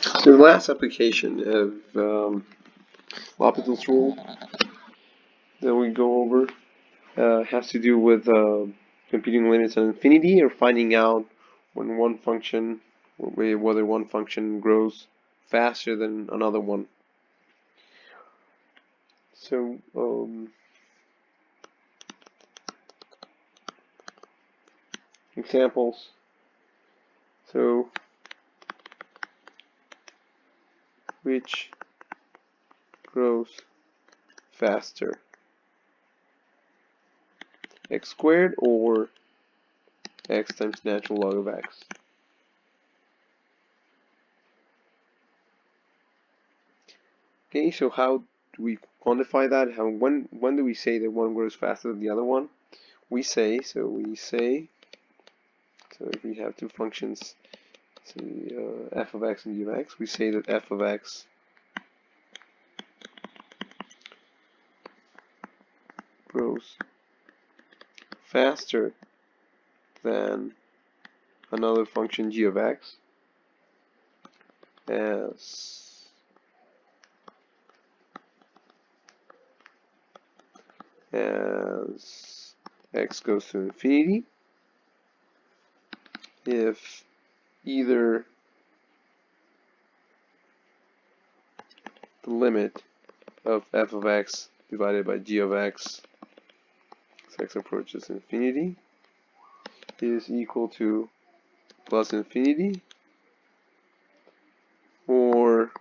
So the last application of L'Hopital's rule that we go over has to do with computing limits on infinity, or finding out when one function, whether one function grows faster than another one. So examples. So which grows faster, x squared or x times natural log of x? Okay, so how do we quantify that? When do we say that one grows faster than the other one? We say so if we have two functions, say f of x and g of x, we say that f of x grows faster than another function g of x as x goes to infinity, if either the limit of f of x divided by g of x as x approaches infinity is equal to plus infinity, or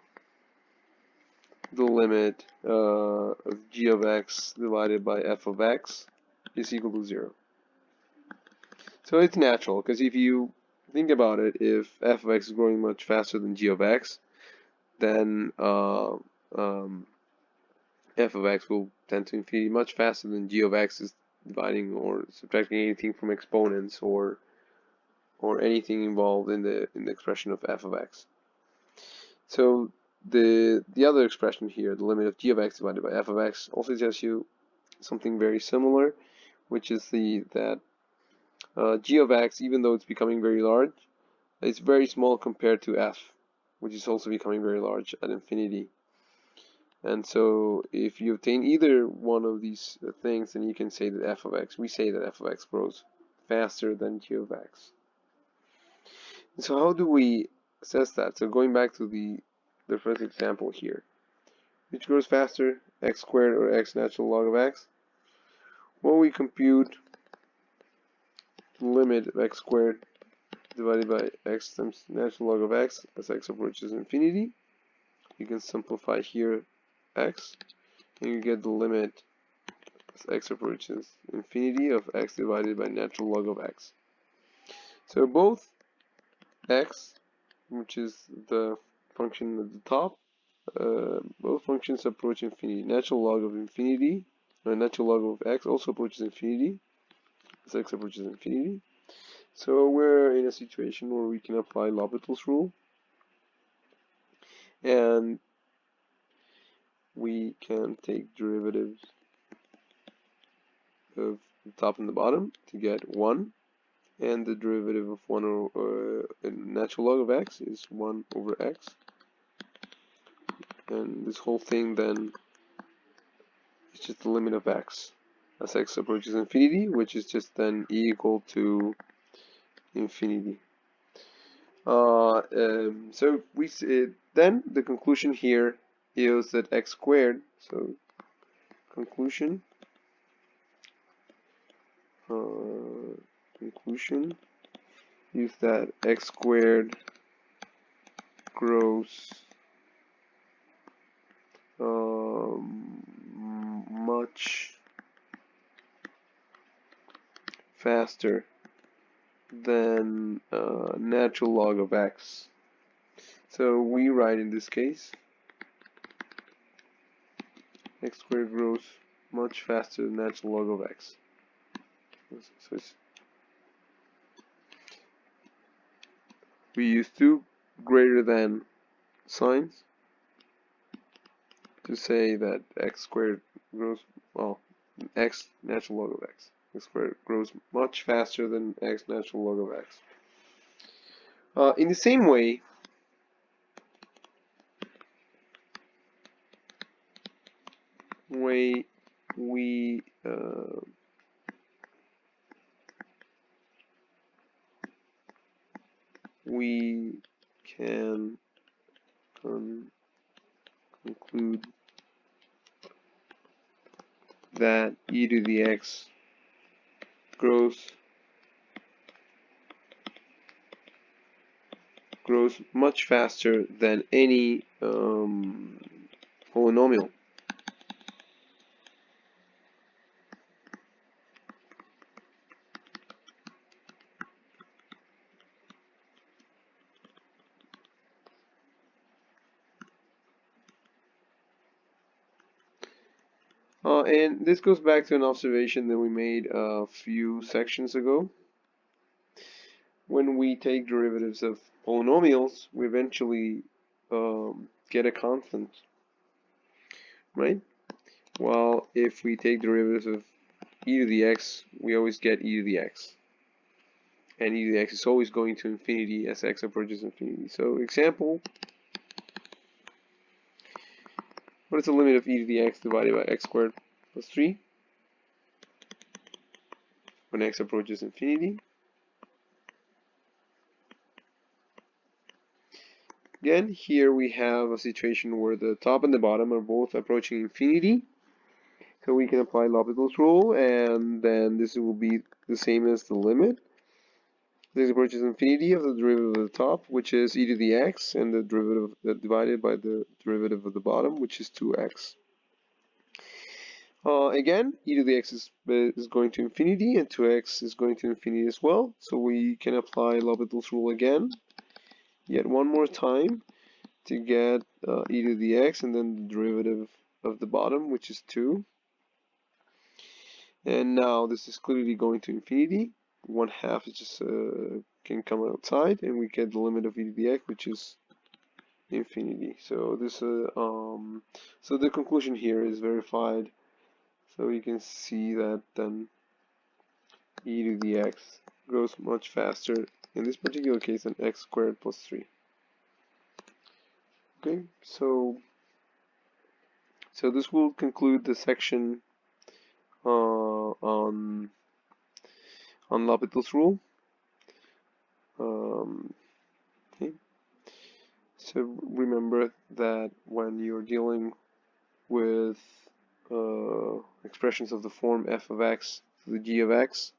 the limit of g of x divided by f of x is equal to 0. So it's natural, because if you think about it, if f of x is growing much faster than g of x, then f of x will tend to infinity much faster than g of x is dividing or subtracting anything from exponents or anything involved in the expression of f of x. So the other expression here, the limit of g of x divided by f of x, also tells you something very similar, which is that g of x, even though it's becoming very large, it's very small compared to f, which is also becoming very large at infinity. And so if you obtain either one of these things, then you can say that f of x, we say that f of x grows faster than g of x. And so how do we assess that? So going back to the first example here, which grows faster, x squared or x natural log of x? Well, we compute the limit of x squared divided by x times natural log of x as x approaches infinity. You can simplify here x, and you get the limit as x approaches infinity of x divided by natural log of x. So both x, which is the function at the top, both functions approach infinity. Natural log of infinity, natural log of x also approaches infinity as x approaches infinity. So we're in a situation where we can apply L'Hopital's rule, and we can take derivatives of the top and the bottom to get 1, and the derivative of 1 over natural log of x is 1 over x, and this whole thing then is just the limit of x as x approaches infinity, which is just then equal to infinity. So we then the conclusion here is that x squared, so conclusion is that x squared grows much faster than natural log of x. So we write in this case x squared grows much faster than natural log of x. So we use two greater than signs to say that x squared grows, well, x natural log of x. X squared grows much faster than x natural log of x. In the same way, we can conclude that e to the x grows much faster than any polynomial. And this goes back to an observation that we made a few sections ago. When we take derivatives of polynomials, we eventually get a constant, right? While if we take derivatives of e to the x, we always get e to the x. And e to the x is always going to infinity as x approaches infinity. So example, what is the limit of e to the x divided by x squared plus 3 when x approaches infinity? Again, here we have a situation where the top and the bottom are both approaching infinity. So we can apply L'Hopital's rule, and then this will be the same as the limit. This approaches infinity of the derivative of the top, which is e to the x, and the derivative divided by the derivative of the bottom, which is 2x. Again, e to the x is going to infinity, and 2x is going to infinity as well. So we can apply L'Hopital's rule again, yet one more time, to get e to the x, and then the derivative of the bottom, which is 2. And now this is clearly going to infinity. 1/2 is just can come outside, and we get the limit of e to the x, which is infinity. So this so the conclusion here is verified. So you can see that then e to the x grows much faster in this particular case than x squared plus 3. Okay, so this will conclude the section on L'Hopital's rule. Okay. So remember that when you're dealing with expressions of the form f of x to the g of x,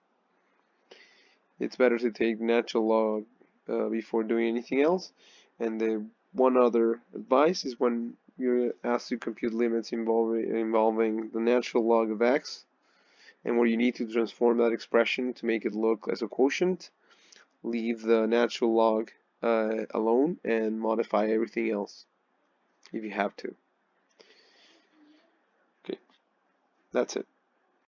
it's better to take natural log before doing anything else. And the one other advice is when you're asked to compute limits involving the natural log of x, and where you need to transform that expression to make it look as a quotient, leave the natural log alone and modify everything else if you have to. Okay, that's it.